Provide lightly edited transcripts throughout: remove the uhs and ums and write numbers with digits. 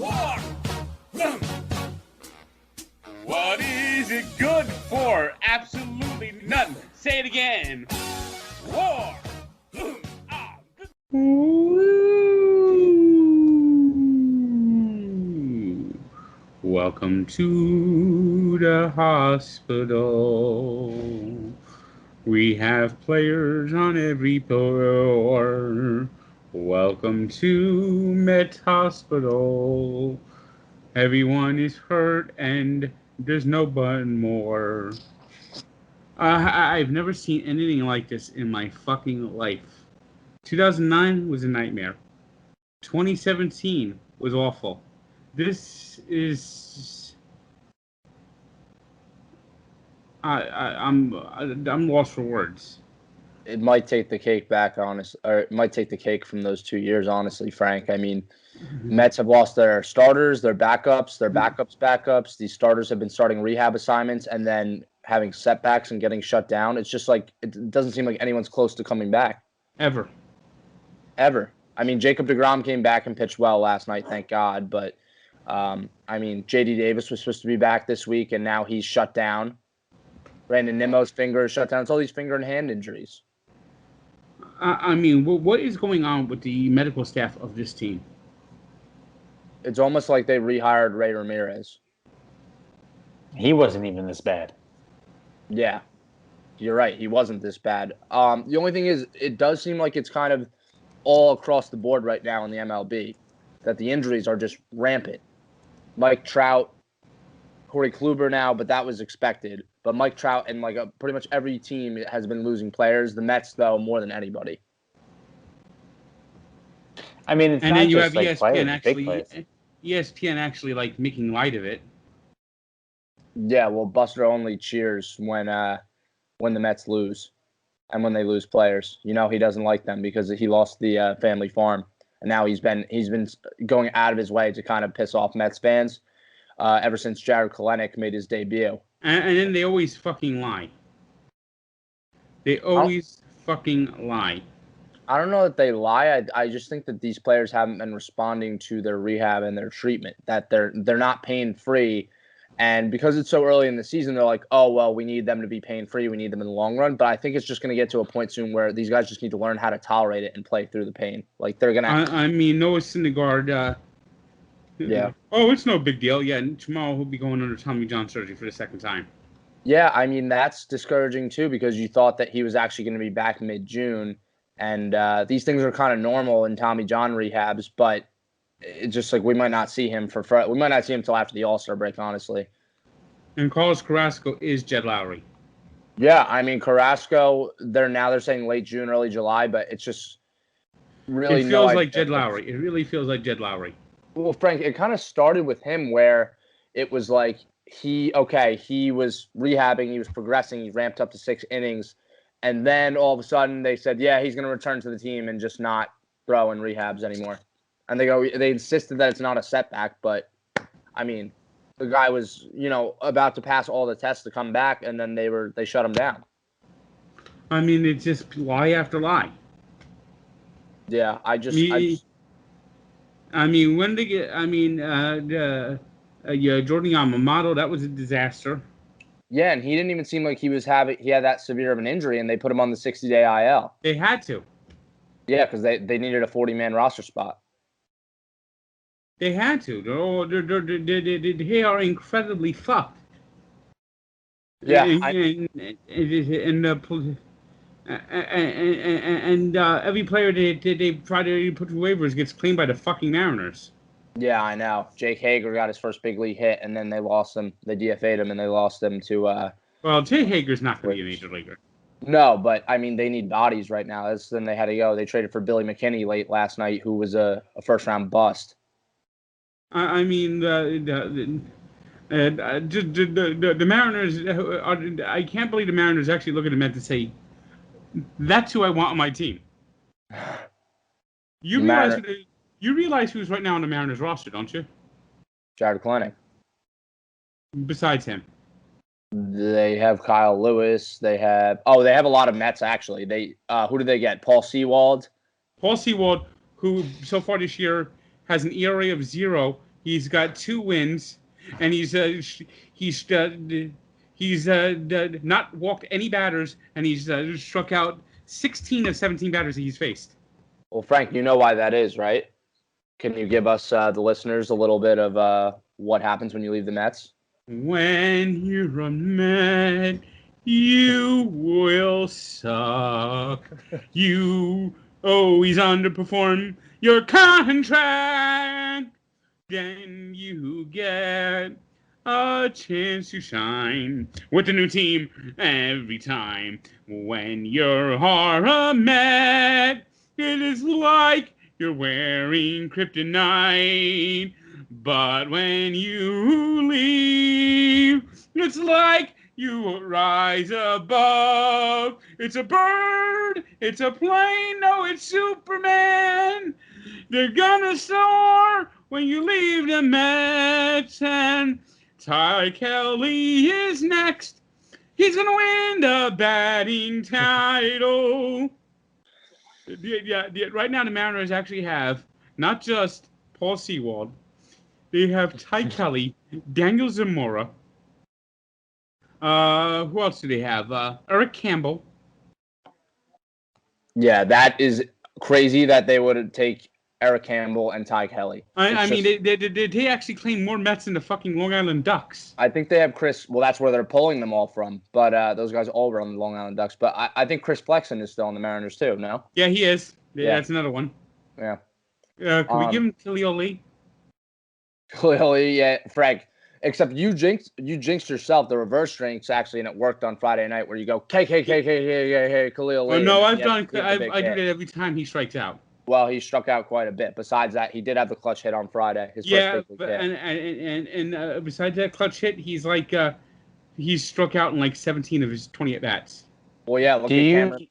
War! What is it good for? Absolutely nothing. Say it again. War! Welcome to the hospital. We have players on every floor. Welcome to Met Hospital. Everyone is hurt and there's no button more. I've never seen anything like this in my fucking life. 2009 was a nightmare. 2017 was awful. This is... I'm lost for words. It might take the cake back, or it might take the cake from those 2 years, honestly, Frank. I mean, Mets have lost their starters, their backups. These starters have been starting rehab assignments and then having setbacks and getting shut down. It's just like, it doesn't seem like anyone's close to coming back. Ever. I mean, Jacob deGrom came back and pitched well last night, thank God. But, I mean, J.D. Davis was supposed to be back this week, and now he's shut down. Brandon Nimmo's finger is shut down. It's all these finger and hand injuries. I mean, what is going on with the medical staff of this team? It's almost like they rehired Ray Ramirez. He wasn't even this bad. Yeah, you're right. He wasn't this bad. The only thing is, it does seem like it's kind of all across the board right now in the MLB, that the injuries are just rampant. Mike Trout, Corey Kluber now, but that was expected. But Mike Trout and pretty much every team has been losing players. The Mets, though, more than anybody. I mean, it's and not then you just have like ESPN actually like making light of it. Yeah, well, Buster only cheers when the Mets lose and when they lose players. You know, he doesn't like them because he lost the family farm, and now he's been going out of his way to kind of piss off Mets fans ever since Jared Kelenic made his debut. And then they always fucking lie. They always fucking lie. I don't know that they lie. I just think that these players haven't been responding to their rehab and their treatment, that they're not pain-free. And because it's so early in the season, they're like, oh, well, we need them to be pain-free. We need them in the long run. But I think it's just going to get to a point soon where these guys just need to learn how to tolerate it and play through the pain. Like, they're going to... I mean, Noah Syndergaard... yeah. Oh, it's no big deal. Yeah, tomorrow he'll be going under Tommy John surgery for the second time. Yeah, I mean, that's discouraging, too, because you thought that he was actually going to be back mid-June. And these things are kind of normal in Tommy John rehabs, but it's just like we might not see him until after the All-Star break, honestly. And Carlos Carrasco is Jed Lowry. Yeah, I mean, Carrasco, they're saying late June, early July, but it's just really It feels like Jed Lowry. It really feels like Jed Lowry. Well, Frank, it kind of started with him where it was like he was rehabbing, he was progressing, he ramped up to 6 innings, and then all of a sudden they said, yeah, he's going to return to the team and just not throw in rehabs anymore. And they insisted that it's not a setback, but I mean, the guy was, about to pass all the tests to come back, and then they shut him down. I mean, it's just lie after lie. Yeah, when they get, Jordan Yamamoto, that was a disaster. Yeah, and he didn't even seem like he had that severe of an injury, and they put him on the 60-day IL. They had to. Yeah, because they needed a 40-man roster spot. They had to. They are incredibly fucked. Yeah, and every player they try to put through waivers gets claimed by the fucking Mariners. Yeah, I know. Jake Hager got his first big league hit, and then they lost him. They DFA'd him, and they lost him to... well, Jake Hager's not going to be a major leaguer. No, but, I mean, they need bodies right now. Then they had to go. They traded for Billy McKinney late last night, who was a first-round bust. I mean, the Mariners... I can't believe the Mariners actually look at the Mets and say, that's who I want on my team. You realize who's right now on the Mariners roster, don't you? Jared Kelenic. Besides him. They have Kyle Lewis. They have a lot of Mets, actually. Who did they get? Paul Sewald. Paul Sewald, who so far this year has an ERA of 0 He's got 2 wins, and he's not walked any batters, and he's struck out 16 of 17 batters that he's faced. Well, Frank, you know why that is, right? Can you give us, the listeners, a little bit of what happens when you leave the Mets? When you're a Met, you will suck. You always underperform your contract. Then you get a chance to shine with the new team every time. When you're a Met, it is like you're wearing kryptonite. But when you leave, it's like you rise above. It's a bird, it's a plane, no, it's Superman. They're gonna soar when you leave the Mets, and Ty Kelly is next. He's gonna win the batting title. Right now the Mariners actually have not just Paul Sewald, they have Ty Kelly, Daniel Zamora. Who else do they have? Eric Campbell. Yeah, that is crazy that they would take Eric Campbell and Ty Kelly. I mean, they actually claim more Mets than the fucking Long Island Ducks. I think they have Chris. Well, that's where they're pulling them all from. But those guys all were on the Long Island Ducks. But I think Chris Flexen is still on the Mariners too. No. Yeah, he is. Yeah. That's another one. Yeah. Can we give him Khalil Lee? Clearly, yeah, Frank. Except you jinxed yourself. The reverse jinx actually, and it worked on Friday night where you go K Khalil Lee. Oh no, I do that every time he strikes out. Well, he struck out quite a bit. Besides that, he did have the clutch hit on Friday. His first big hit. And besides that clutch hit, he's like he's struck out in like 17 of his 20 at bats. Well, yeah. Look at Cameron.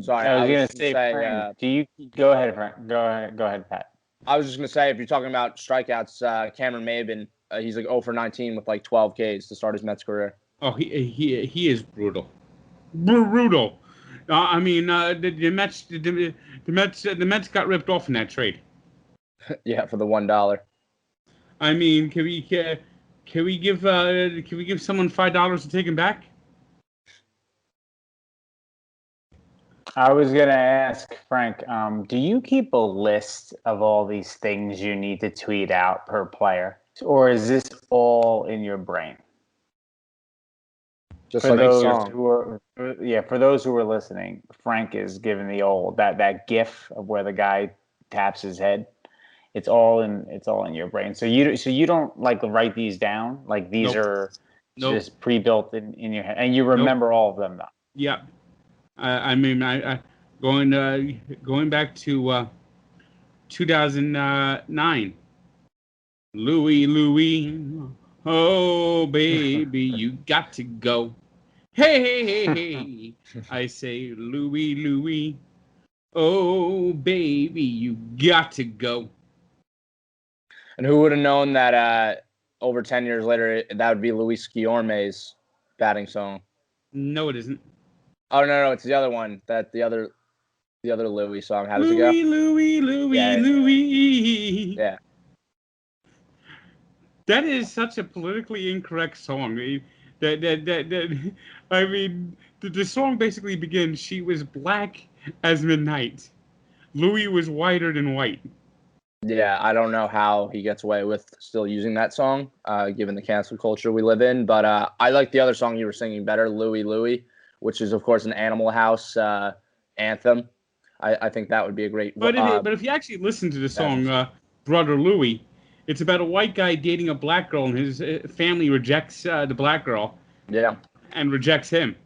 Sorry, I was gonna say Frank, do you go ahead, Frank? Go ahead, Pat. I was just gonna say, if you're talking about strikeouts, Cameron Maben, he's like 0 for 19 with like 12 Ks to start his Mets career. Oh, he is brutal. Brutal. I mean, the Mets got ripped off in that trade. Yeah, for the $1. I mean, can we give someone $5 to take him back? I was going to ask, Frank, do you keep a list of all these things you need to tweet out per player? Or is this all in your brain? Just for like those song. for those who are listening, Frank is giving the old that gif of where the guy taps his head. It's all in your brain. So you don't like write these down? Like these are just pre-built in your head, and you remember all of them though. Yeah. I mean, I going back to 2009. Louie, oh baby, you got to go. Hey, I say Louie, oh baby, you got to go. And who would have known that over 10 years later that would be Luis Guillorme's batting song? No, it isn't. Oh no, it's the other one. The other Louis song. How does it go? Louie. Yeah. That is such a politically incorrect song. I mean, the song basically begins, she was black as midnight. Louis was whiter than white. Yeah, I don't know how he gets away with still using that song, given the cancel culture we live in. But I like the other song you were singing better, Louie, which is, of course, an Animal House anthem. I think that would be a great... But if you actually listen to the song, Brother Louie, it's about a white guy dating a black girl, and his family rejects the black girl. Yeah. And rejects him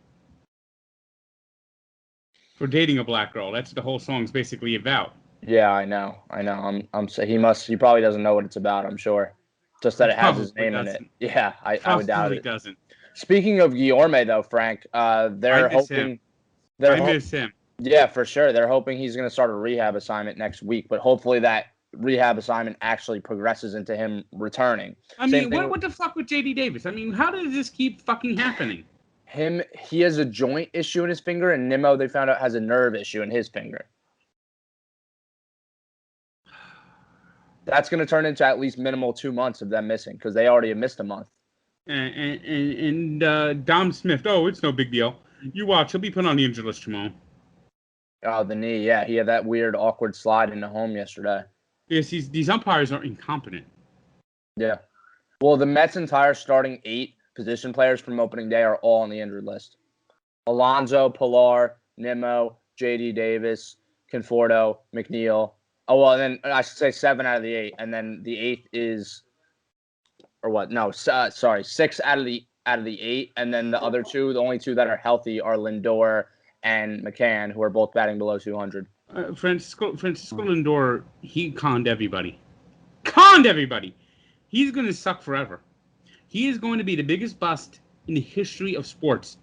for dating a black girl. That's what the whole song's basically about. Yeah, I know. He probably doesn't know what it's about, I'm sure. Just that it has his name in it. Yeah, I would doubt it. Doesn't. Speaking of Guillorme, though, Frank, they're hoping... I miss him. Yeah, for sure. They're hoping he's going to start a rehab assignment next week, but hopefully that rehab assignment actually progresses into him returning. I mean, what the fuck with J.D. Davis? I mean, how does this keep fucking happening? He has a joint issue in his finger, and Nimmo, they found out, has a nerve issue in his finger. That's going to turn into at least minimal 2 months of them missing because they already have missed a month. And Dom Smith, it's no big deal. You watch, he'll be put on the injured list tomorrow. Oh, the knee, yeah. He had that weird, awkward slide into home yesterday. Yes, these umpires are incompetent. Yeah. Well, the Mets' entire starting 8 position players from opening day are all on the injured list. Alonso, Pilar, Nimmo, J.D. Davis, Conforto, McNeil. Oh, well, and then I should say 7 out of the 8. And then the 8th is, or what? No, 6 out of the 8. And then the other 2, the only 2 that are healthy are Lindor and McCann, who are both batting below 200. Francisco Lindor, he conned everybody. He's going to suck forever. He is going to be the biggest bust in the history of sports.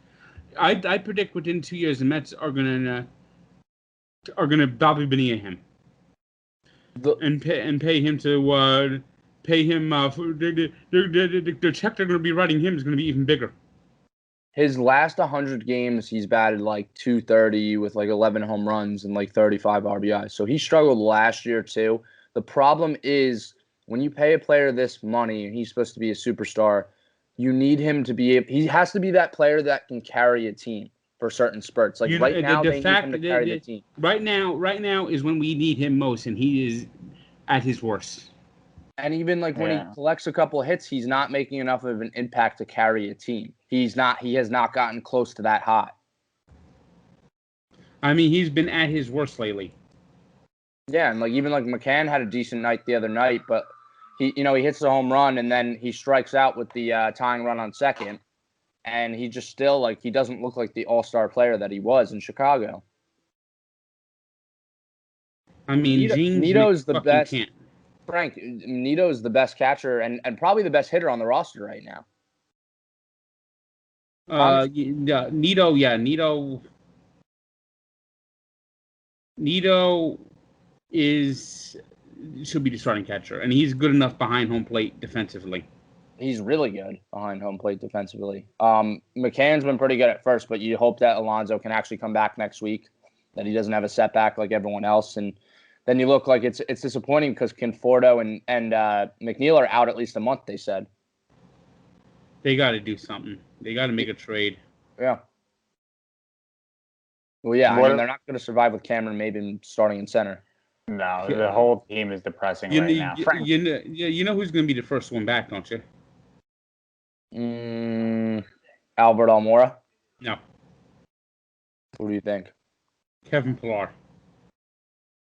I predict within 2 years the Mets are going to Bobby Bonilla him and pay him to pay him. The check they're going to be writing him is going to be even bigger. His last 100 games, he's batted like 230 with like 11 home runs and like 35 RBIs. So he struggled last year too. The problem is when you pay a player this money and he's supposed to be a superstar, you need him to be. He has to be that player that can carry a team for certain spurts. Like right now, they need him to carry the team. Right now is when we need him most, and he is at his worst. And even like when he collects a couple of hits, he's not making enough of an impact to carry a team. He has not gotten close to that hot. I mean, he's been at his worst lately. Yeah, and even McCann had a decent night the other night, but he hits the home run and then he strikes out with the tying run on second, and he just still he doesn't look like the all-star player that he was in Chicago. I mean, Nito's the best. Can't. Frank, Nito is the best catcher and probably the best hitter on the roster right now. Nito should be the starting catcher, and he's good enough behind home plate defensively. He's really good behind home plate defensively. McCann's been pretty good at first, but you hope that Alonso can actually come back next week, that he doesn't have a setback like everyone else, and then you look like it's disappointing because Conforto and McNeil are out at least a month, they said. They got to do something. They got to make a trade. Yeah. Well, yeah, they're not going to survive with Cameron Maybin starting in center. No, the whole team is depressing right now. You know who's going to be the first one back, don't you? Albert Almora? No. Who do you think? Kevin Pillar.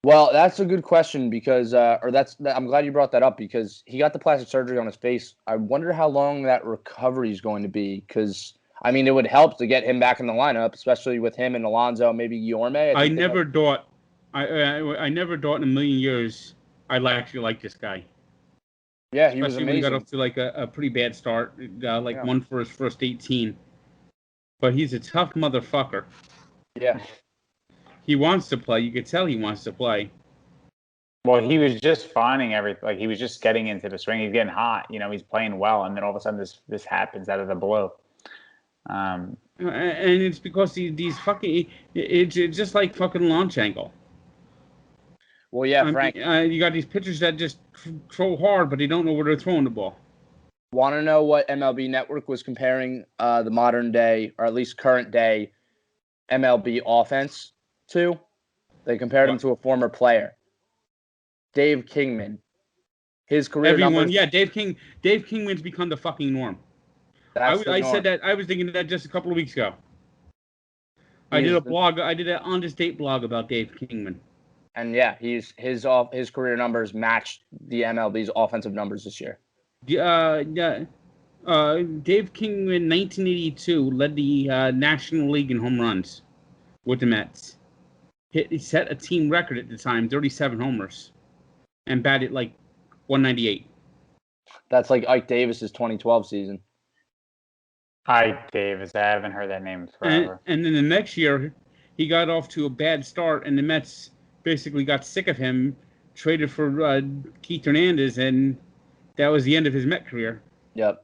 Well, that's a good question because, I'm glad you brought that up because he got the plastic surgery on his face. I wonder how long that recovery is going to be because, I mean, it would help to get him back in the lineup, especially with him and Alonso, maybe Guillorme. I never thought in a million years I'd actually like this guy. Yeah, he was amazing. When he got off to a pretty bad start, one for his first 18. But he's a tough motherfucker. Yeah. He wants to play. You could tell he wants to play. Well, he was just finding everything. He was just getting into the swing. He's getting hot. He's playing well, and then all of a sudden this happens out of the blue. And it's because these fucking it's just like fucking launch angle. Well, yeah, Frank. You got these pitchers that just throw hard, but they don't know where they're throwing the ball. Want to know what MLB Network was comparing the modern day, or at least current day, MLB offense to? They compared him to a former player, Dave Kingman. His career numbers. Yeah, Dave Kingman's become the fucking norm. I said that. I was thinking that just a couple of weeks ago. I did an on this date blog about Dave Kingman. And yeah, his career numbers matched the MLB's offensive numbers this year. Dave Kingman, 1982, led the National League in home runs with the Mets. He set a team record at the time, 37 homers, and batted like 198. That's like Ike Davis's 2012 season. Ike Davis, I haven't heard that name forever. And then the next year, he got off to a bad start, and the Mets basically got sick of him, traded for Keith Hernandez, and that was the end of his Met career. Yep.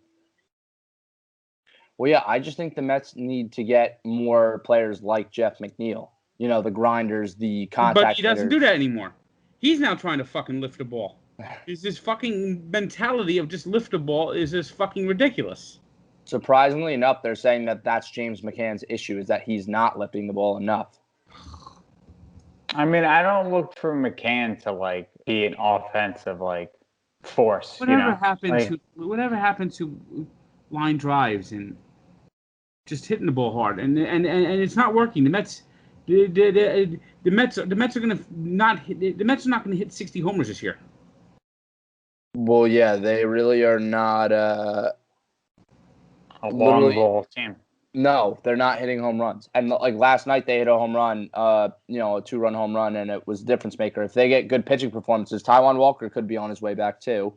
Well, yeah, I just think the Mets need to get more players like Jeff McNeil. The grinders, the contact But he doesn't do that anymore. He's now trying to fucking lift the ball. is this fucking mentality of just lift the ball is just fucking ridiculous. Surprisingly enough, they're saying that that's James McCann's issue, is that he's not lifting the ball enough. I mean, I don't look for McCann to like be an offensive like force. Whatever happened to line drives and just hitting the ball hard, and it's not working. The Mets, the Mets are gonna not hit, the Mets are not gonna hit 60 homers this year. Well, yeah, they really are not. A long ball team. No, they're not hitting home runs. And like last night, they hit a home run, a 2-run home run, and it was a difference maker. If they get good pitching performances, Taijuan Walker could be on his way back too.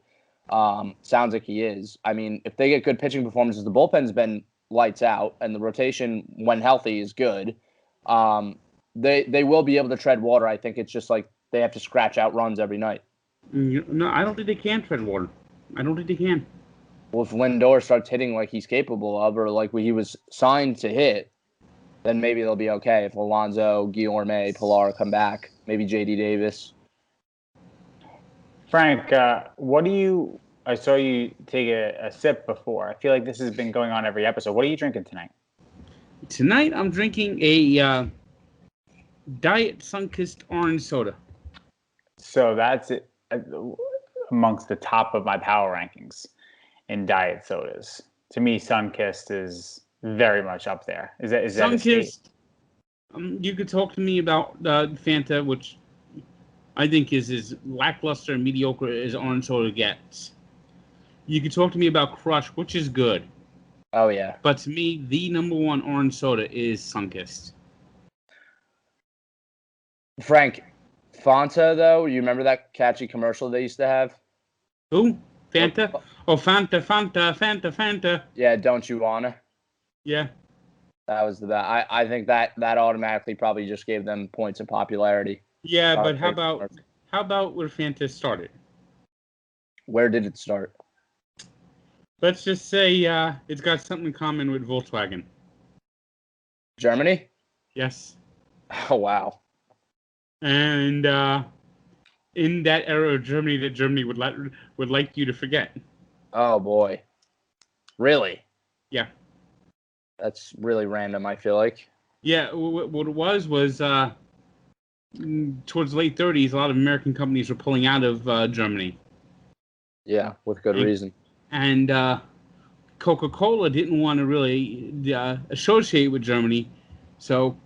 Sounds like he is. I mean, if they get good pitching performances, the bullpen's been lights out, and the rotation, when healthy, is good. They will be able to tread water. I think it's just like they have to scratch out runs every night. No, I don't think they can tread water. I don't think they can. Well, if Lindor starts hitting like he's capable of, or like he was signed to hit, then maybe they'll be okay. If Alonso, Guillorme, Pilar come back, maybe J.D. Davis. Frank, I saw you take a sip before. I feel like this has been going on every episode. What are you drinking tonight? Tonight, I'm drinking a Diet Sunkist orange soda. So that's it, amongst the top of my power rankings in diet sodas. To me, Sunkist is very much up there. Is that Sunkist? You could talk to me about Fanta, which I think is as lackluster and mediocre as orange soda gets. You could talk to me about Crush, which is good. Oh yeah. But to me, the number one orange soda is Sunkist. Frank, Fanta though, you remember that catchy commercial they used to have? Who? Fanta? Oh, Fanta. Yeah, don't you wanna? Yeah. That was the best. I think that automatically probably just gave them points of popularity. Yeah, but how about where Fanta started? Where did it start? Let's just say it's got something in common with Volkswagen. Germany? Yes. Oh wow. And in that era of Germany that Germany would like you to forget. Oh boy. Really? Yeah. That's really random, I feel like. Yeah, what it was towards the late 30s, a lot of American companies were pulling out of Germany. Yeah, with good reason. And Coca-Cola didn't want to really associate with Germany, so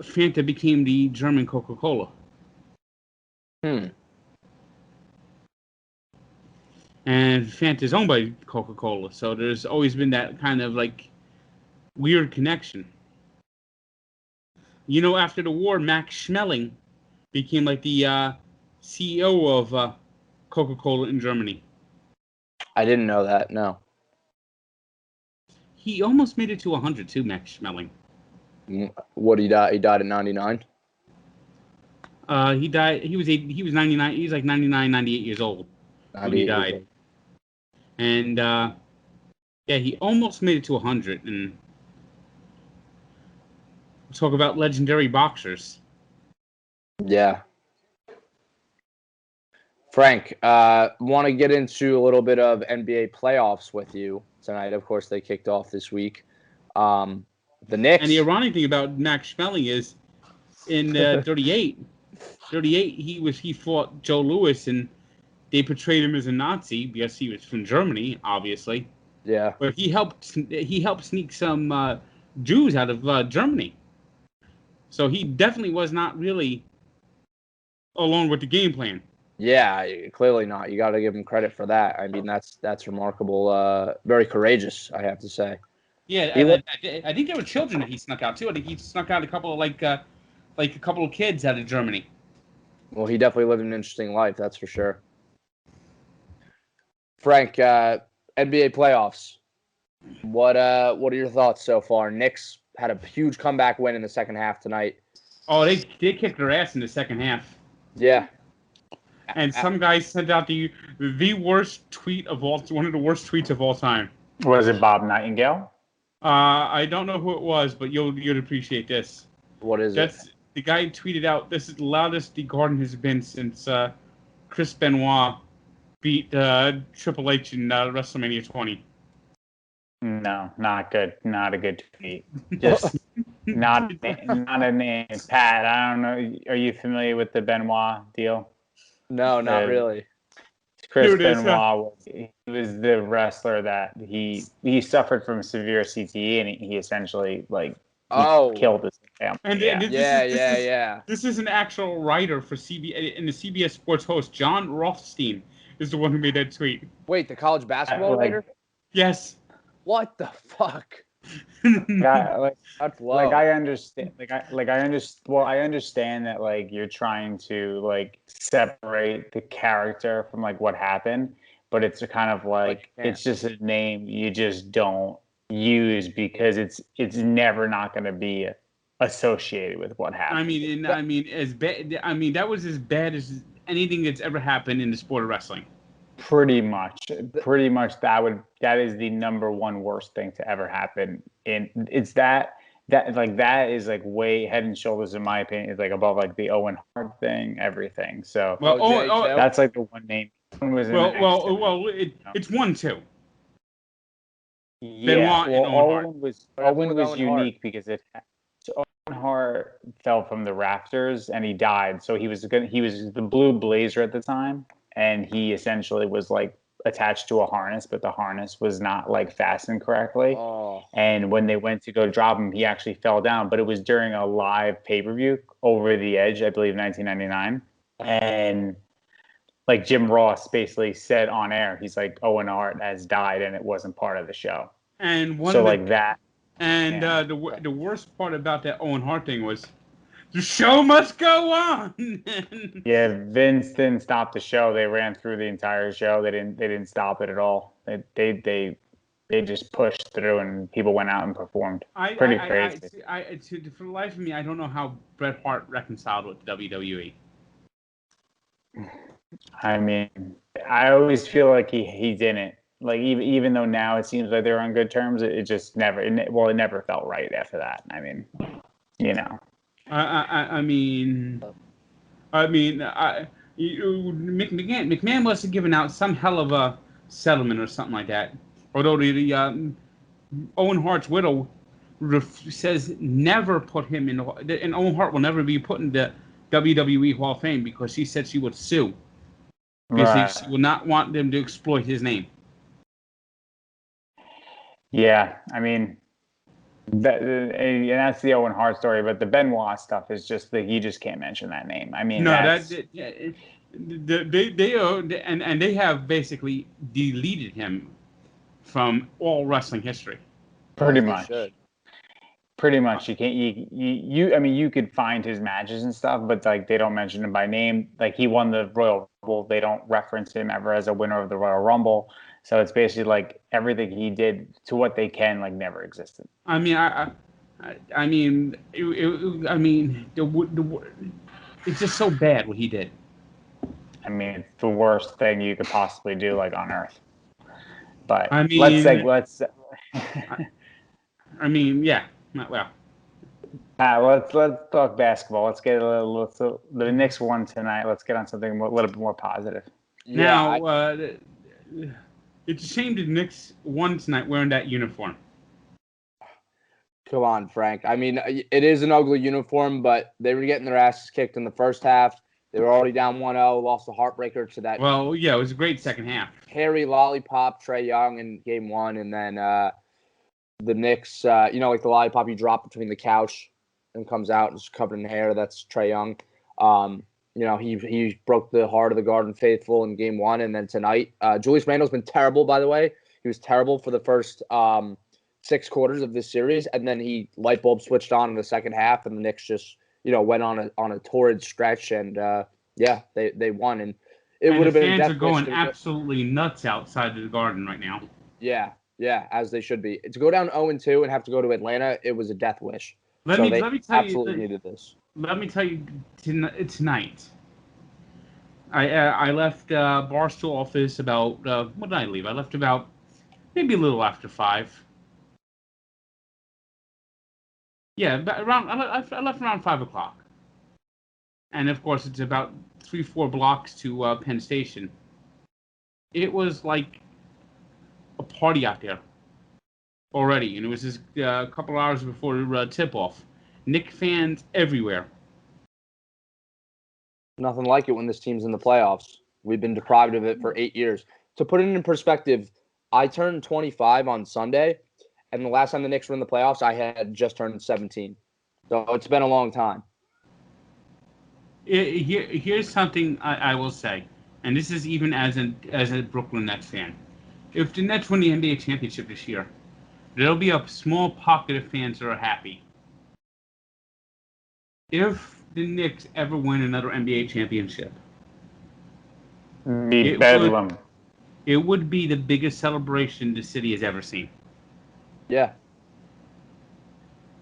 Fanta became the German Coca-Cola. And Fanta is owned by Coca-Cola, so there's always been that kind of like weird connection. You know, after the war, Max Schmeling became like the CEO of Coca-Cola in Germany. I didn't know that, no. He almost made it to 100 too, Max Schmeling. What, he died? He died at 99? He died. He was 99. He was like 99, 98 years old when he died. And yeah, he almost made it to 100. And talk about legendary boxers. Yeah. Frank, want to get into a little bit of NBA playoffs with you tonight. Of course, they kicked off this week. The Knicks. And the ironic thing about Max Schmeling is, in 38, he fought Joe Louis, and they portrayed him as a Nazi because he was from Germany, obviously. Yeah. But he helped sneak some Jews out of Germany. So he definitely was not really along with the game plan. Yeah, clearly not. You got to give him credit for that. I mean, that's remarkable. Very courageous, I have to say. Yeah, I think there were children that he snuck out too. I think he snuck out a couple of like a couple of kids out of Germany. Well, he definitely lived an interesting life, that's for sure. Frank, NBA playoffs. What are your thoughts so far? Knicks had a huge comeback win in the second half tonight. Oh, they kicked their ass in the second half. Yeah. And some guy sent out the worst tweet of all, one of the worst tweets of all time. Was it Bob Nightingale? I don't know who it was, but you'd appreciate this. What is it? The guy tweeted out, "This is the loudest the Garden has been since Chris Benoit beat Triple H in WrestleMania 20. No, not good. Not a good tweet. Just not a name. Pat, I don't know. Are you familiar with the Benoit deal? No, not really. Chris Benoit he was the wrestler that he suffered from severe CTE, and he essentially killed his family. And this is an actual writer for CBS and the CBS Sports host. John Rothstein is the one who made that tweet. Wait, the college basketball writer? Yes. What the fuck? That's low. I understand. I understand that you're trying to separate the character from what happened, but it's kind of it's just a name you just don't use because it's never not going to be associated with what happened. That was as bad as anything that's ever happened in the sport of wrestling. Pretty much that is the number one worst thing to ever happen. And it's that is way head and shoulders, in my opinion, is above the Owen Hart thing, everything. So that's the one name. It's 1-2. Yeah, Owen was unique because Owen Hart fell from the rafters and he died. So he was the Blue Blazer at the time. And he essentially was attached to a harness, but the harness was not fastened correctly. Oh. And when they went to go drop him, he actually fell down. But it was during a live pay-per-view, Over the Edge, I believe, 1999. And Jim Ross basically said on air, he's Owen Hart has died, and it wasn't part of the show. And that. And the worst part about that Owen Hart thing was, the show must go on. Yeah, Vince didn't stop the show. They ran through the entire show. They didn't stop it at all. They just pushed through, and people went out and performed. Pretty crazy. For the life of me, I don't know how Bret Hart reconciled with WWE. I mean, I always feel like he didn't. Even though now it seems like they're on good terms, it just never. It never felt right after that. I mean, McMahon must have given out some hell of a settlement or something like that. Although the Owen Hart's widow says never put him in, and Owen Hart will never be put in the WWE Hall of Fame because she said she would sue. Because she will not want them to exploit his name. Yeah, I mean. And that's the Owen Hart story, but the Benoit stuff is just you just can't mention that name. I mean, they have basically deleted him from all wrestling history. Pretty much. You can't. I mean, you could find his matches and stuff, but they don't mention him by name. He won the Royal Rumble. They don't reference him ever as a winner of the Royal Rumble. So it's basically everything he did to what they can never existed. I mean, it's just so bad what he did. I mean, it's the worst thing you could possibly do on Earth. But let's. Let's talk basketball. Let's get the Knicks won tonight. Let's get on something a little bit more positive. It's a shame the Knicks won tonight wearing that uniform. Come on, Frank. I mean, it is an ugly uniform, but they were getting their asses kicked in the first half. They were already down 1-0, lost a heartbreaker to that. Well, yeah, it was a great second half. Hairy lollipop, Trae Young in game one, and then the Knicks, the lollipop you drop between the couch and comes out and it's covered in hair. That's Trae Young. He broke the heart of the Garden Faithful in game one. And then tonight, Julius Randle's been terrible, by the way. He was terrible for the first 6 quarters of this series. And then light bulb switched on in the second half. And the Knicks just, went on a torrid stretch. And, they won. And it would have been a death wish. Fans are going absolutely nuts outside of the Garden right now. Yeah, as they should be. To go down 0-2 and have to go to Atlanta, it was a death wish. Let me tell you, needed this. Let me tell you, tonight, I left Barstool office about, what did I leave? I left about maybe a little after 5. Yeah, I left around 5 o'clock. and of course it's about 3-4 blocks to Penn Station. It was like a party out there already, and it was just a couple hours before tip-off. Knick fans everywhere. Nothing like it when this team's in the playoffs. We've been deprived of it for 8 years. To put it in perspective, I turned 25 on Sunday, and the last time the Knicks were in the playoffs, I had just turned 17. So it's been a long time. Here's something I will say, and this is even as a Brooklyn Nets fan. If the Nets win the NBA championship this year, there'll be a small pocket of fans that are happy. If the Knicks ever win another NBA championship, it would be the biggest celebration the city has ever seen. Yeah.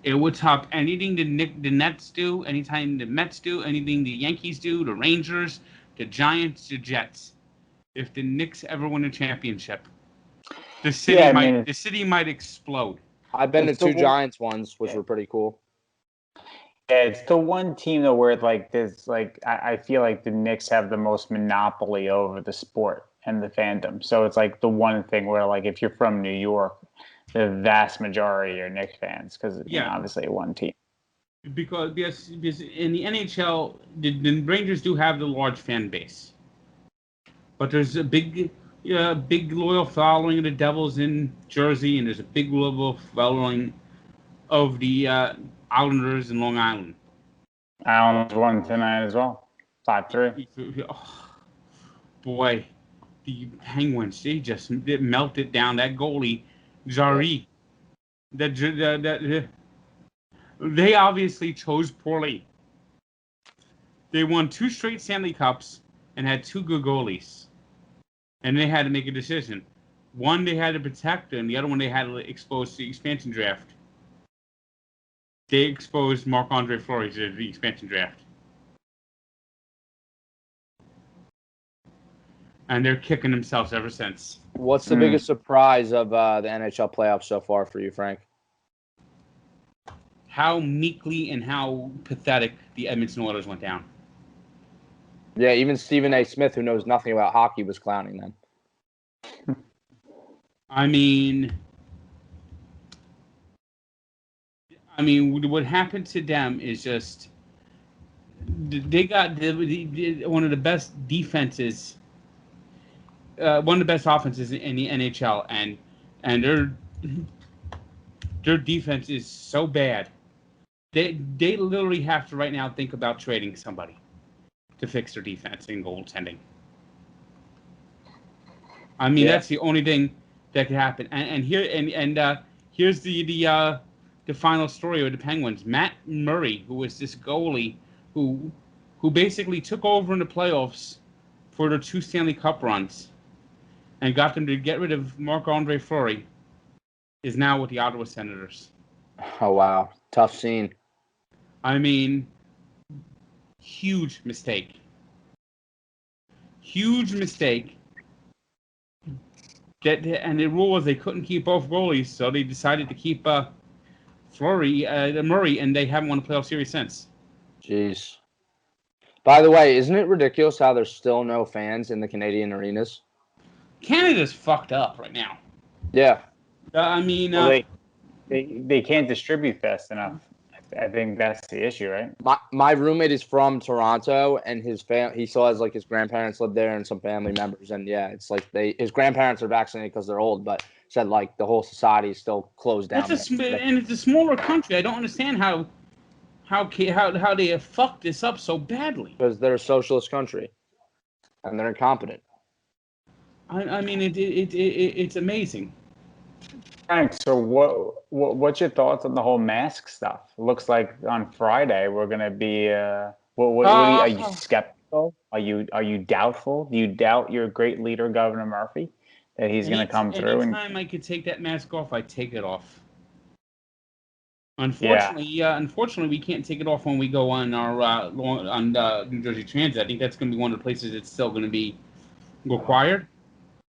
It would top anything the Nets do, anytime the Mets do, anything the Yankees do, the Rangers, the Giants, the Jets. If the Knicks ever win a championship, the city might explode. I've been to 2 Giants ones, which were pretty cool. Yeah, it's the one team though where I feel like the Knicks have the most monopoly over the sport and the fandom. So it's like the one thing where like if you're from New York, the vast majority are Knicks fans because obviously one team. Because in the NHL, the Rangers do have the large fan base, but there's a big loyal following of the Devils in Jersey, and there's a big loyal following of the Islanders in Long Island. Islanders won tonight as well, 5-3. Oh, boy, the Penguins, they melted down that goalie, Jarry. They obviously chose poorly. They won 2 straight Stanley Cups and had 2 good goalies. And they had to make a decision. One they had to protect, and the other one they had to expose to the expansion draft. They exposed Marc-Andre Fleury to the expansion draft. And they're kicking themselves ever since. What's the biggest surprise of the NHL playoffs so far for you, Frank? How meekly and how pathetic the Edmonton Oilers went down. Yeah, even Stephen A. Smith, who knows nothing about hockey, was clowning them. I mean, what happened to them is just they got one of the best defenses, one of the best offenses in the NHL, and their defense is so bad. They literally have to right now think about trading somebody to fix their defense and goaltending. I mean, that's the only thing that could happen. And here's the final story of the Penguins. Matt Murray, who was this goalie who basically took over in the playoffs for their 2 Stanley Cup runs and got them to get rid of Marc-Andre Fleury, is now with the Ottawa Senators. Oh, wow. Tough scene. I mean, huge mistake. Huge mistake. And the rule was they couldn't keep both goalies, so they decided to keep Murray, and they haven't won a playoff series since. Jeez. By the way, isn't it ridiculous how there's still no fans in the Canadian arenas? Canada's fucked up right now. Yeah. I mean, they can't distribute fast enough. I think that's the issue, right? My roommate is from Toronto, and he still has like his grandparents live there and some family members, and yeah, it's like his grandparents are vaccinated because they're old, but said like the whole society is still closed down. And it's a smaller country. I don't understand how they have fucked this up so badly. Because they're a socialist country, and they're incompetent. I mean, it's amazing. Frank, so what's your thoughts on the whole mask stuff? It looks like on Friday we're gonna be. Are you skeptical? Are you doubtful? Do you doubt your great leader, Governor Murphy, that he's gonna come through? Anytime I could take that mask off, I take it off. Unfortunately, we can't take it off when we go on our New Jersey Transit. I think that's going to be one of the places it's still going to be required.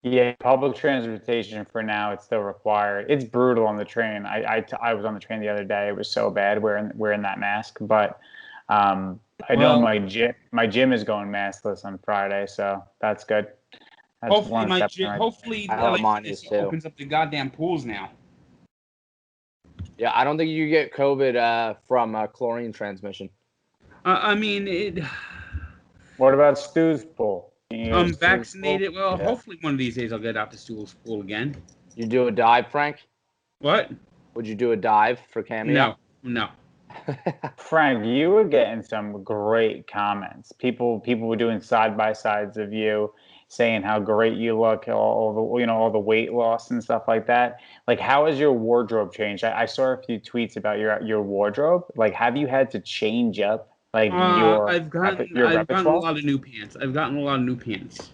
Yeah, public transportation for now, it's still required. It's brutal on the train. I was on the train the other day. It was so bad wearing that mask. But I know my gym is going maskless on Friday, so that's good. That's Hopefully, one step. hopefully, I hope LA mine Fitness is too. opens up the goddamn pools now. Yeah, I don't think you get COVID from chlorine transmission. I mean, What about Stu's pool? I'm vaccinated. Well, Yeah. hopefully one of these days I'll get out to Stu's pool again. You do a dive, Frank? What? Would you do a dive for cameo? No. Frank, you were getting some great comments. People were doing side by sides of you, saying how great you look, all the weight loss and stuff like that. Like, how has your wardrobe changed? I saw a few tweets about your wardrobe. Like, have you had to change up like your I've gotten a repertoire? lot of new pants. I've gotten a lot of new pants.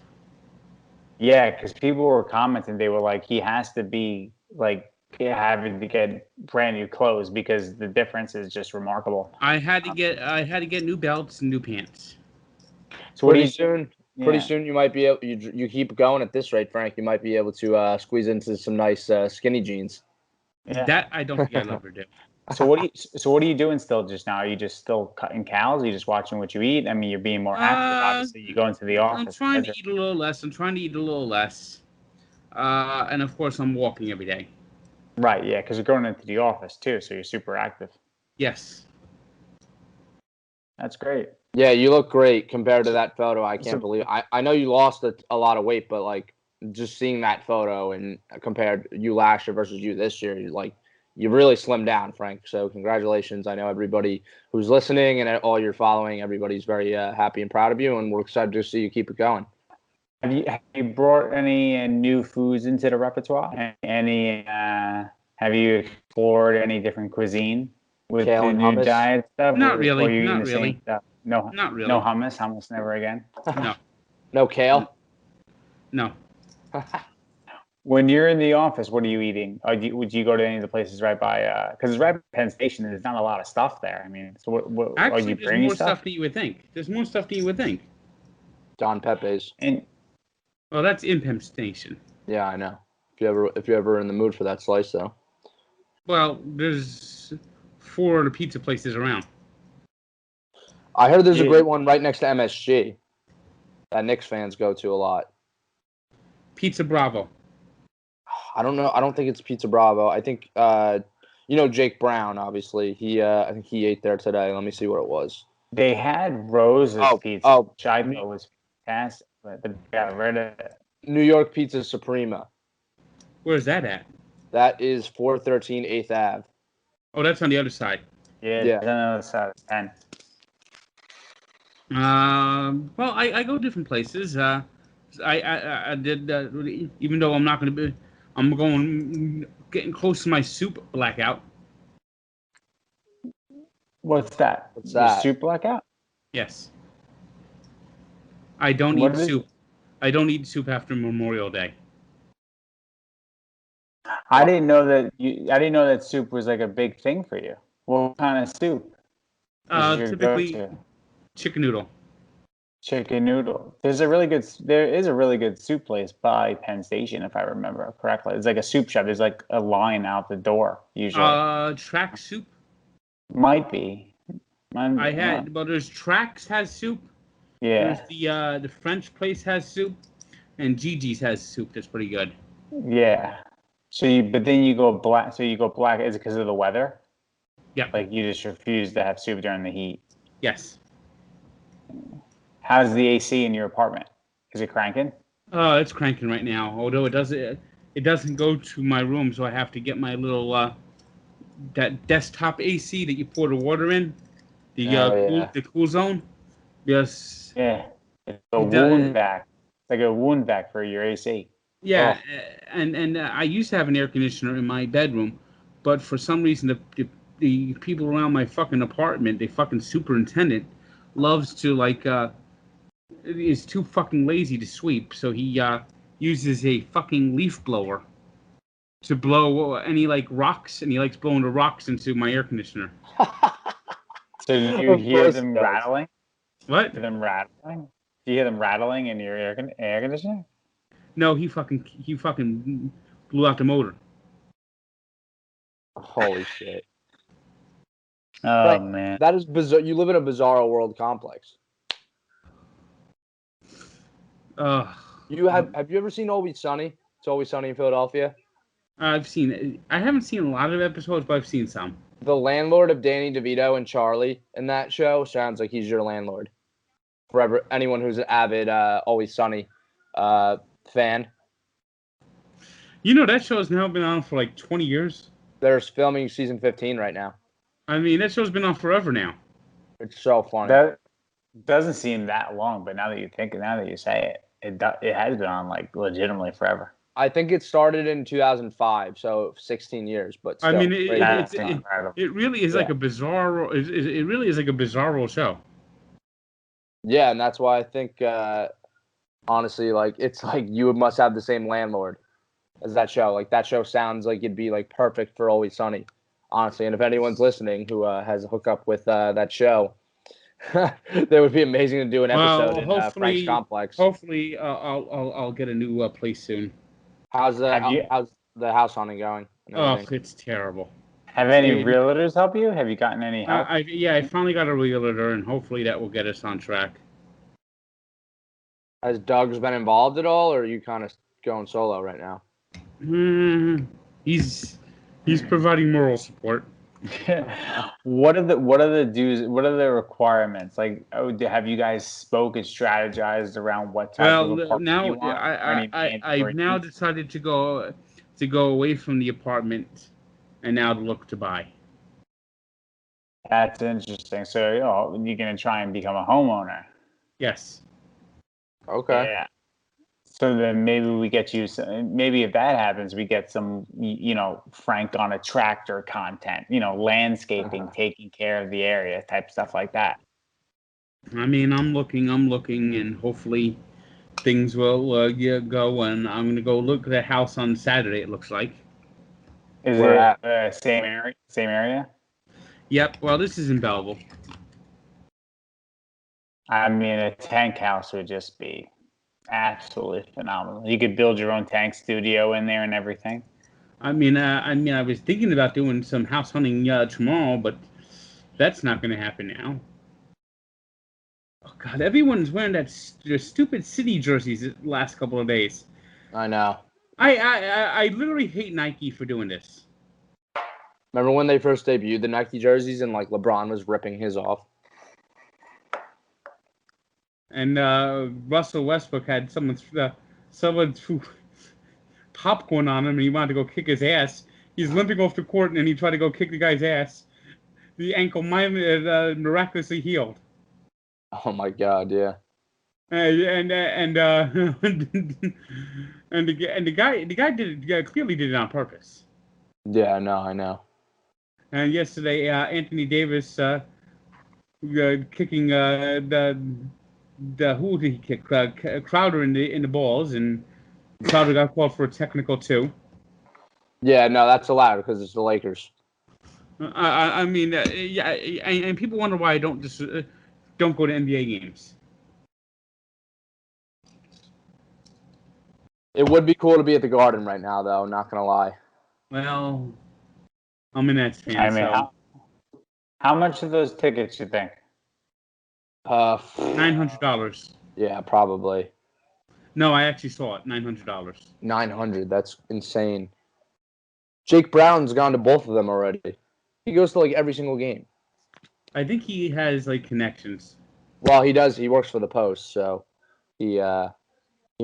Yeah, because people were commenting. They were like, he has to be like having to get brand new clothes because the difference is just remarkable. I had to get new belts and new pants. So what do Pretty soon you might be able. You keep going at this rate, Frank. You might be able to squeeze into some nice skinny jeans. Yeah. That I don't think I'll ever do. So what are you doing still just now? Are you just still cutting cows? Are you just watching what you eat? I mean, you're being more active. Obviously, you go into the office. I'm trying to eat a little less. And of course, I'm walking every day. Right, yeah, because you're going into the office too, so you're super active. Yes. That's great. Yeah, you look great compared to that photo. I can't believe. I know you lost a lot of weight, but like just seeing that photo and compared you last year versus you this year, you really slimmed down, Frank. So congratulations. I know everybody who's listening and all you're following, everybody's very happy and proud of you, and we're excited to see you keep it going. Have you brought any new foods into the repertoire? Have you explored any different cuisine with Kale the and new hummus? diet stuff? Not really. Or are you eating Not the really. same stuff? No, Not really. no hummus. Hummus never again. No. No kale? No. When you're in the office, what are you eating? Would you go to any of the places right by? Because right by Penn Station, there's not a lot of stuff there. I mean, so what are Actually, you there's bringing more stuff? stuff than you would think. There's more stuff than you would think. Don Pepe's. And Well, that's in Penn Station. Yeah, I know. If you're ever in the mood for that slice, though. Well, there's 4 other pizza places around. I heard there's a great one right next to MSG that Knicks fans go to a lot. Pizza Bravo. I don't know. I don't think it's Pizza Bravo. I think Jake Brown. Obviously, I think he ate there today. Let me see what it was. they had Rose's pizza, which I thought was fantastic, but they got rid of it. New York Pizza Suprema. Where's that at? That is 413 8th Ave. Oh, that's on the other side. Yeah, Yeah. on the other side of 10. Well, I go different places. I did even though I'm not going to be. I'm getting close to my soup blackout. What's that? What's Your that? soup blackout? Yes. I don't eat soup. I don't eat soup after Memorial Day. I didn't know that soup was like a big thing for you. What kind of soup? Typically chicken noodle. Chicken noodle. There is a really good soup place by Penn Station, if I remember correctly. It's like a soup shop. There's like a line out the door usually. Track soup. Might be. There's Tracks has soup. Yeah. There's the French place has soup, and Gigi's has soup that's pretty good. Yeah. But then you go black. So you go black. Is it because of the weather? Yeah. Like you just refuse to have soup during the heat. Yes. How's the AC in your apartment? Is it cranking? It's cranking right now. Although it doesn't go to my room, so I have to get my little that desktop AC that you pour the water in. The cool zone. Yes. Yeah. It's a wound vac. It's like a wound vac for your AC. Yeah, and I used to have an air conditioner in my bedroom, but for some reason the people around my fucking apartment, the fucking superintendent, loves to is too fucking lazy to sweep, so he uses a fucking leaf blower to blow any rocks, and he likes blowing the rocks into my air conditioner. So do you hear them rattling? What? Do you hear them rattling in your air conditioner? No, he fucking blew out the motor. Holy shit. Oh Right. man. That is bizarre. You live in a bizarro world complex. Uh, You have you ever seen Always Sunny? It's Always Sunny in Philadelphia. I haven't seen a lot of episodes, but I've seen some. The landlord of Danny DeVito and Charlie in that show sounds like he's your landlord. For anyone who's an avid Always Sunny fan. You know, that show's now been on for like 20 years. They're filming season 15 right now. I mean, that show's been on forever now. It's so funny. That doesn't seem that long, but now that you say it has been on like legitimately forever. I think it started in 2005, so 16 years. But still, I mean, That's it incredible. really is like a bizarre. It really is like a bizarro show. yeah, and that's why I think honestly, like it's like you must have the same landlord as that show. Like that show sounds like it'd be like perfect for Always Sunny, honestly. And if anyone's listening who has a hookup with that show, that would be amazing to do an episode in Frank's Complex. Hopefully, I'll get a new place soon. How's the house hunting going? Oh, it's terrible. Have any realtors help you? Have you gotten any help? I finally got a realtor, and hopefully that will get us on track. Has Doug's been involved at all, or are you kind of going solo right now? He's providing moral support. What are the dues? What are the requirements? Like, have you guys spoken, strategized around what type of apartment now you want? I've now decided to go away from the apartment, and now to look to buy. That's interesting. So, you're gonna try and become a homeowner. Yes. Okay. Yeah. So then maybe we get you. Maybe if that happens, we get some, Frank on a tractor content. Landscaping, taking care of the area, type stuff like that. I mean, I'm looking, and hopefully things will go. And I'm gonna go look at the house on Saturday. It looks like. Is it same area? Same area? Yep. Well, this is in Belleville. I mean, a tank house would just be absolutely phenomenal. You could build your own tank studio in there and everything. I mean, I was thinking about doing some house hunting tomorrow, but that's not going to happen now. Oh God, everyone's wearing their stupid city jerseys the last couple of days. I know. I literally hate Nike for doing this. Remember when they first debuted the Nike jerseys and like LeBron was ripping his off? And Russell Westbrook had someone threw popcorn on him, and he wanted to go kick his ass. He's limping off the court, and he tried to go kick the guy's ass. The ankle miraculously healed. Oh my God! Yeah. And the guy clearly did it on purpose. Yeah, I know. And yesterday, Anthony Davis kicking who did he kick? Crowder in the balls, and Crowder got called for a technical too. Yeah, no, that's allowed because it's the Lakers. I mean, yeah, and people wonder why I don't go to NBA games. It would be cool to be at the Garden right now, though. Not gonna lie. Well, I'm a Nets fan. I mean, so. how much are those tickets, you think? $900. Yeah, probably. No, I actually saw it. $900. $900. That's insane. Jake Brown's gone to both of them already. He goes to like every single game. I think he has like connections. Well, he does. He works for the Post, so he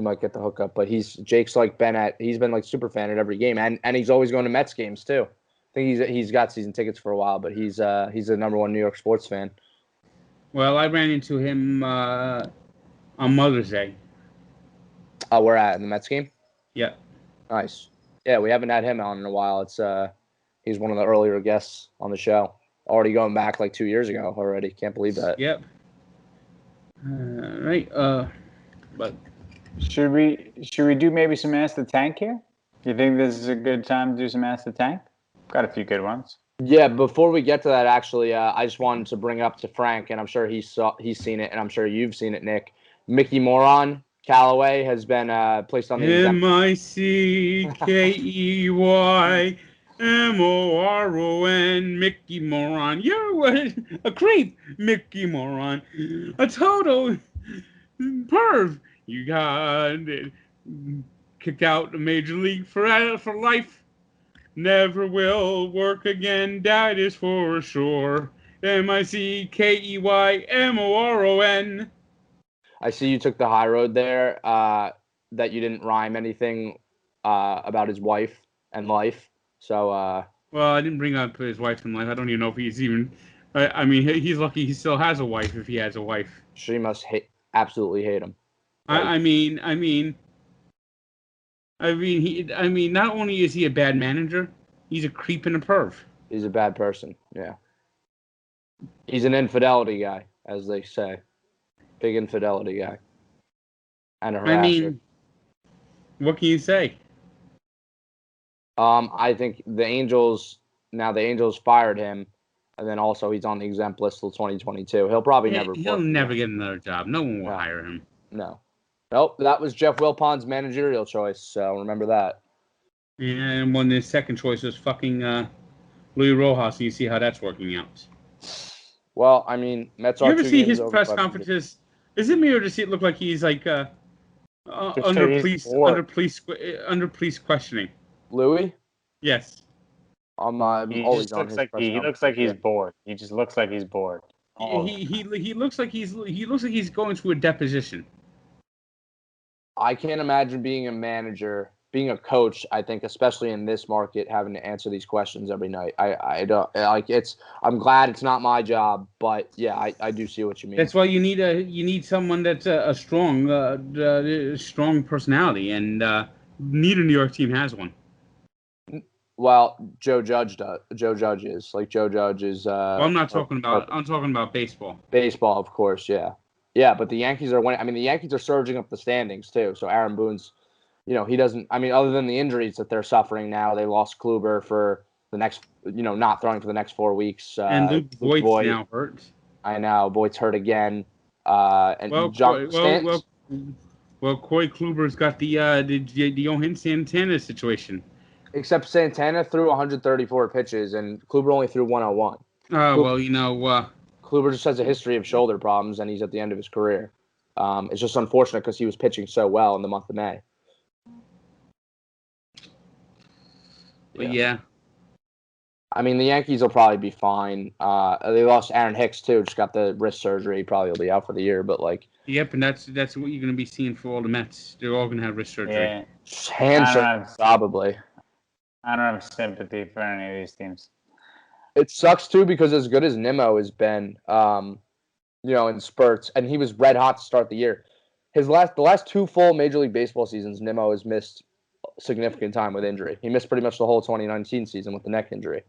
might get the hookup. But Jake's like he's been like super fan at every game, and he's always going to Mets games too. I think he's got season tickets for a while, but he's the #1 New York sports fan. Well, I ran into him on Mother's Day. Oh, we're at in the Mets game. Yeah. Nice. Yeah, we haven't had him on in a while. It's he's one of the earlier guests on the show. Already going back like 2 years ago already. Can't believe that. Yep. Right. But should we do maybe some Ask the Tank here? You think this is a good time to do some Ask the Tank? Got a few good ones. Yeah, before we get to that, actually, I just wanted to bring up to Frank, and I'm sure he's seen it, and I'm sure you've seen it, Nick. Mickey Moron Callaway has been placed on the Mickey. M-O-R-O-N, Mickey Moron. You're what? A creep, Mickey Moron. A total perv. You got kicked out of Major League for life. Never will work again, that is for sure. M-I-C-K-E-Y-M-O-R-O-N. I see you took the high road there, that you didn't rhyme anything about his wife and life. So, Well, I didn't bring up his wife in life. I don't even know if he's even. I mean, he's lucky he still has a wife if he has a wife. she must absolutely hate him. Like, I mean, not only is he a bad manager, he's a creep and a perv. he's a bad person. Yeah. He's an infidelity guy, as they say. Big infidelity guy. And a harasser. I mean, what can you say? I think the Angels fired him, and then also he's on the exempt list till 2022. He'll probably never. He'll never get another job. No one will hire him. No. Nope. That was Jeff Wilpon's managerial choice. So remember that. And when his second choice was fucking Louis Rojas, and you see how that's working out. Well, I mean, Mets are. You ever see his press conferences? Is it me or does it look like he's like under police questioning? Louis? Yes. I'm always on his press he looks like he's bored. He just looks like he's bored. He looks like he's going to a deposition. I can't imagine being a manager, being a coach. I think, especially in this market, having to answer these questions every night. I don't like it's. I'm glad it's not my job, but yeah, I do see what you mean. That's why you need someone that's a strong personality, and neither New York team has one. Well, Joe Judge does. Joe Judge is. Well, I'm talking about baseball. Baseball, of course, yeah. Yeah, but the Yankees are winning. I mean, the Yankees are surging up the standings, too. So Aaron Boone's, he doesn't – I mean, other than the injuries that they're suffering now, they lost Kluber for the next – not throwing for the next 4 weeks. And Luke Voigt's now hurt. I know. Voigt's hurt again. And Corey Kluber's got the Johan Santana situation. Except Santana threw 134 pitches, and Kluber only threw 101. Kluber just has a history of shoulder problems, and he's at the end of his career. It's just unfortunate because he was pitching so well in the month of May. Yeah. I mean, the Yankees will probably be fine. They lost Aaron Hicks, too. Just got the wrist surgery. Probably will be out for the year, but Yep, and that's what you're going to be seeing for all the Mets. They're all going to have wrist surgery. Yeah. Hand surgery, probably. I don't have sympathy for any of these teams. It sucks, too, because as good as Nimmo has been, in spurts, and he was red hot to start the year. The last 2 full Major League Baseball seasons, Nimmo has missed significant time with injury. He missed pretty much the whole 2019 season with the neck injury.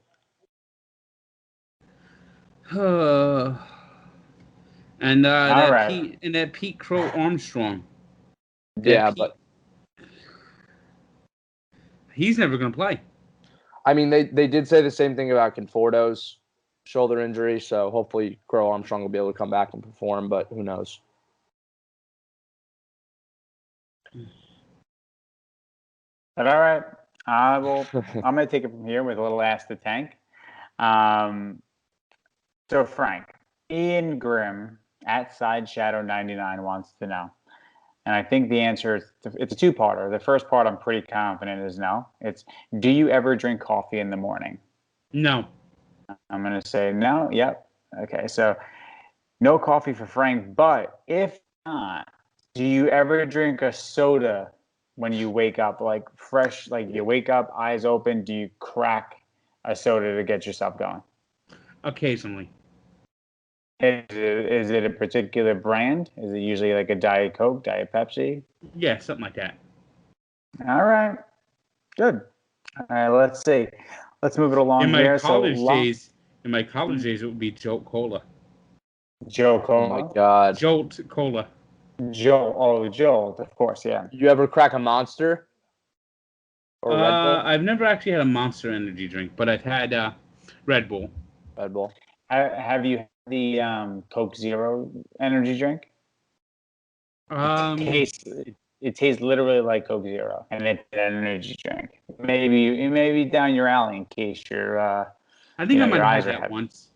And that Pete Crow Armstrong. But he's never going to play. I mean, they did say the same thing about Conforto's shoulder injury, so hopefully Crow Armstrong will be able to come back and perform, but who knows? But all right, I'm going to take it from here with a little Ask the Tank. So Frank, Ian Grimm at SideShadow99 wants to know, and I think the answer is it's a 2-parter. The first part I'm pretty confident is no. It's, do you ever drink coffee in the morning? No. I'm going to say no. Yep. Okay, so no coffee for Frank, but if not, do you ever drink a soda when you wake up, like fresh, like you wake up, eyes open, do you crack a soda to get yourself going? Occasionally. Is it a particular brand? Is it usually like a Diet Coke, Diet Pepsi? Yeah, something like that. All right. Good. All right, let's see. Let's move it along in my here. College days, it would be Jolt Cola. Jolt Cola? Oh, my God. Jolt Cola. Jolt, of course, yeah. You ever crack a Monster? Or Red Bull? I've never actually had a Monster energy drink, but I've had Red Bull. Red Bull. Have you had the Coke Zero energy drink? It tastes literally like Coke Zero, and it's an energy drink. maybe down your alley in case you're. I think I might your have eyes had are that heavy. once.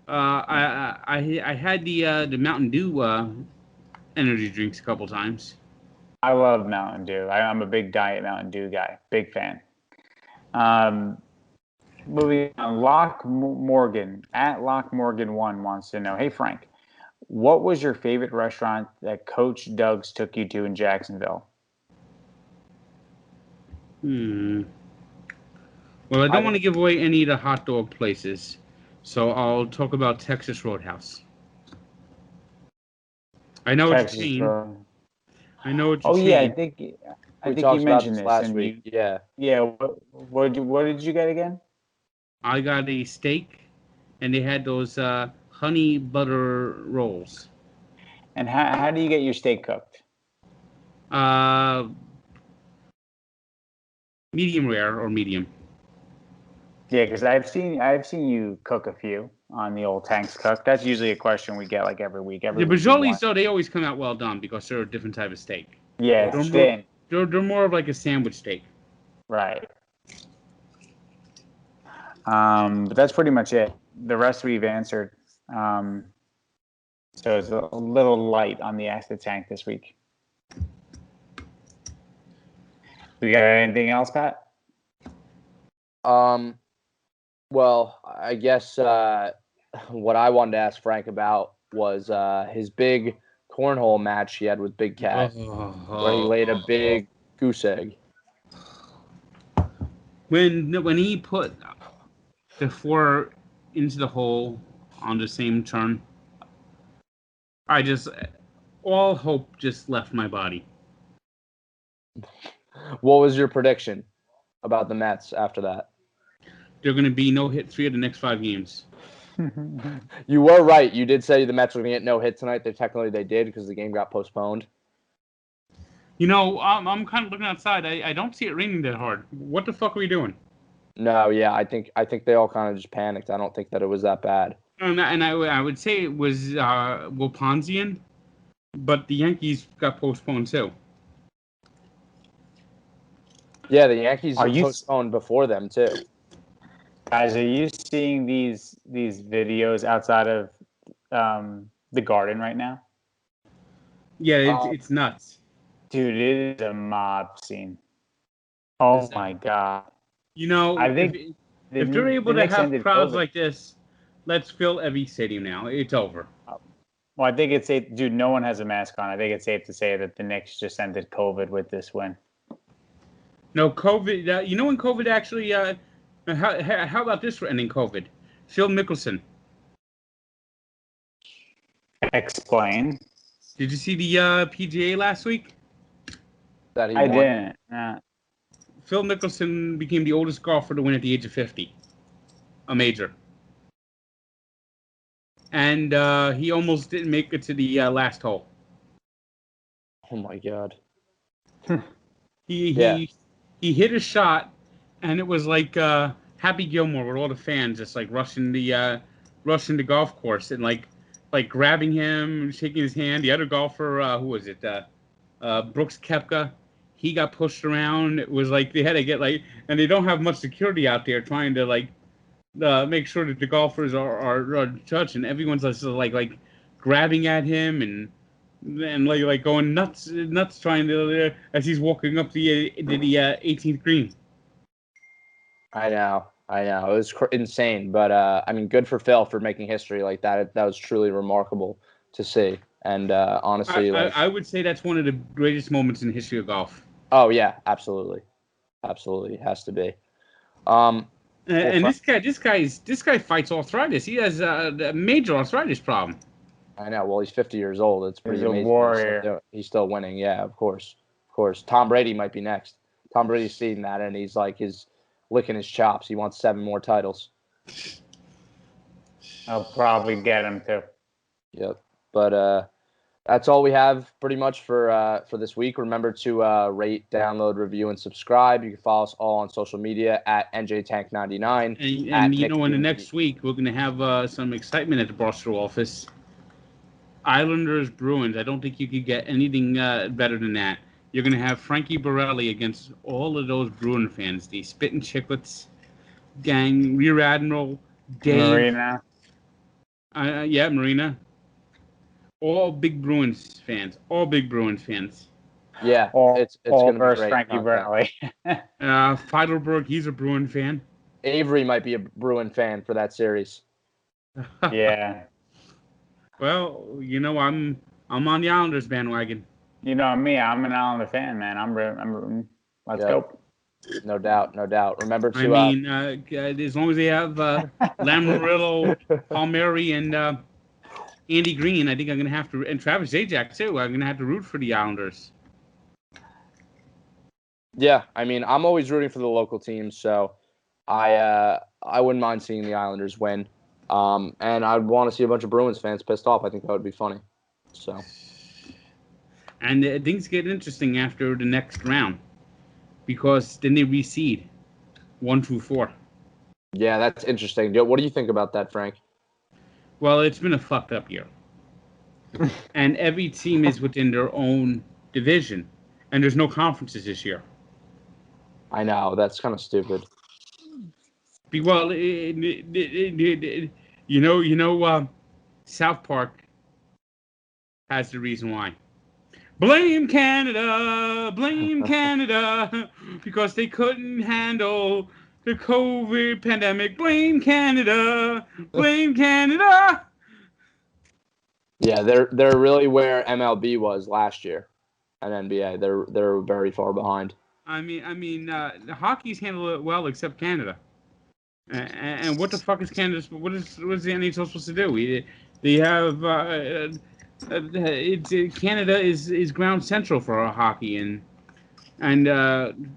I had the Mountain Dew energy drinks a couple times. I love Mountain Dew. I'm a big Diet Mountain Dew guy. Big fan. Moving on, Morgan at Lock Morgan 1 wants to know, hey Frank, what was your favorite restaurant that Coach Doug's took you to in Jacksonville? Well, I don't want to give away any of the hot dog places, so I'll talk about Texas Roadhouse. I know it's a chain. I know it's a chain. Yeah, I think We you talked about mentioned this this last week. Yeah. What did you get again? I got a steak, and they had those honey butter rolls. And how do you get your steak cooked? Medium rare or medium. Yeah, because I've seen you cook a few on the old Tanks Cook. That's usually a question we get like every week. The Bajoli's, though, they always come out well done because they're a different type of steak. Yeah, it's thin. They're more of like a sandwich steak. Right. But that's pretty much it. The rest we've answered. So it's a little light on the Ask the Tank this week. We got anything else, Pat? Well, I guess what I wanted to ask Frank about was his big cornhole match he had with Big Cat, where he laid a big goose egg. When he put the 4 into the hole on the same turn, all hope just left my body. What was your prediction about the Mets after that? They're going to be no hit 3 of the next 5 games. You were right. You did say the Mets were going to get no hit tonight. Technically they did because the game got postponed. You know, I'm kind of looking outside. I don't see it raining that hard. What the fuck are we doing? No, yeah, I think they all kind of just panicked. I don't think that it was that bad. And I would say it was Wilponsian, but the Yankees got postponed too. Yeah, the Yankees postponed before them too. Guys, are you seeing these videos outside of the Garden right now? Yeah, it's nuts. Dude, it is a mob scene. Oh my god. You know, I think if they're able to have crowds like this, let's fill every stadium now. It's over. Well, I think it's safe. Dude, no one has a mask on. I think it's safe to say that the Knicks just ended COVID with this win. No, COVID. You know when COVID actually... how about this for ending COVID? Phil Mickelson. Explain. Did you see the PGA last week? That he I won? didn't. Phil Mickelson became the oldest golfer to win at the age of 50. A major. And he almost didn't make it to the last hole. Oh my god. He hit a shot, and it was like Happy Gilmore with all the fans just like rushing the golf course and like grabbing him, shaking his hand. The other golfer, who was it? Brooks Koepka. He got pushed around. It was like they had to get and they don't have much security out there trying to make sure that the golfers are judged, and everyone's just like grabbing at him and like going nuts trying to as he's walking up the 18th green. I know. It was insane, but I mean, good for Phil for making history like that. That was truly remarkable to see, and honestly, I would say that's one of the greatest moments in the history of golf. Oh yeah, absolutely, it has to be. This guy fights arthritis. He has a major arthritis problem. I know. Well, he's 50 years old. It's pretty amazing. He's a warrior. He's still winning. Yeah, of course. Tom Brady might be next. Tom Brady's seen that, and he's licking his chops. He wants 7 more titles. I'll probably get him too. Yep. But that's all we have pretty much for this week. Remember to rate, download, review, and subscribe. You can follow us all on social media at NJTank99. And you know, in the next week, we're going to have some excitement at the Barstool office. Islanders, Bruins. I don't think you could get anything better than that. you're going to have Frankie Borelli against all of those Bruin fans. The Spittin' Chicklets gang, Rear Admiral, Dave. Marina. Yeah, Marina. All big Bruins fans. Yeah, it's all going to be versus great. Frankie Bradley. Feidelberg, he's a Bruin fan. Avery might be a Bruin fan for that series. Yeah. Well, I'm on the Islanders bandwagon. You know me, I'm an Islander fan, man. I'm rooting. Let's go. No doubt. Remember to. As long as they have Lamoriello, Palmieri, and Andy Green, I think I'm going to have to, and Travis Zajac too. I'm going to have to root for the Islanders. Yeah, I mean, I'm always rooting for the local teams, so I wouldn't mind seeing the Islanders win. And I'd want to see a bunch of Bruins fans pissed off. I think that would be funny. So. And things get interesting after the next round, because then they reseed 1 through 4. Yeah, that's interesting. What do you think about that, Frank? Well, it's been a fucked up year. And every team is within their own division. And there's no conferences this year. I know. That's kind of stupid. Well, South Park has the reason why. Blame Canada, because they couldn't handle the COVID pandemic. Blame Canada. Yeah, they're really where MLB was last year, and NBA. They're very far behind. I mean, the hockey's handle it well, except Canada. And what the fuck is Canada? What is the NHL supposed to do? They have Canada is ground central for our hockey, and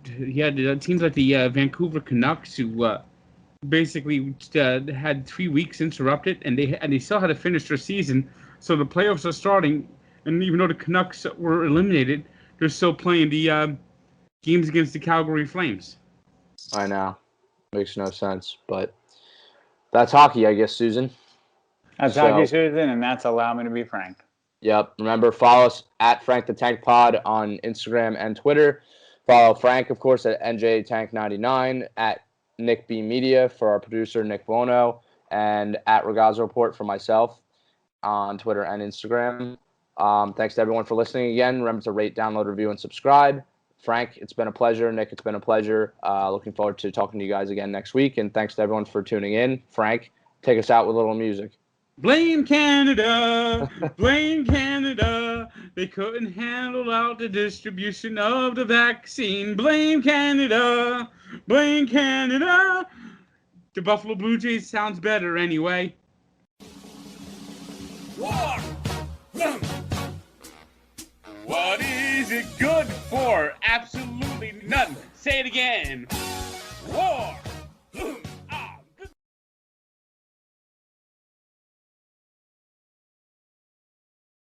he had teams like the Vancouver Canucks who basically had 3 weeks interrupted, and they still had to finish their season. So the playoffs are starting, and even though the Canucks were eliminated, they're still playing the games against the Calgary Flames. I know. Makes no sense, but that's hockey, I guess, Susan. That's hockey, Susan, and that's Allow Me to Be Frank. Yep. Remember, follow us at Frank the Tank Pod on Instagram and Twitter. Follow Frank, of course, at NJ Tank99, at Nick B Media for our producer, Nick Bono, and at Ragazzo Report for myself on Twitter and Instagram. Thanks to everyone for listening again. Remember to rate, download, review, and subscribe. Frank, it's been a pleasure. Nick, it's been a pleasure. Looking forward to talking to you guys again next week. And thanks to everyone for tuning in. Frank, take us out with a little music. Blame Canada, blame Canada. They couldn't handle out the distribution of the vaccine. Blame Canada, blame Canada. The Buffalo Blue Jays sounds better anyway. War! What is it good for? Absolutely nothing. Say it again.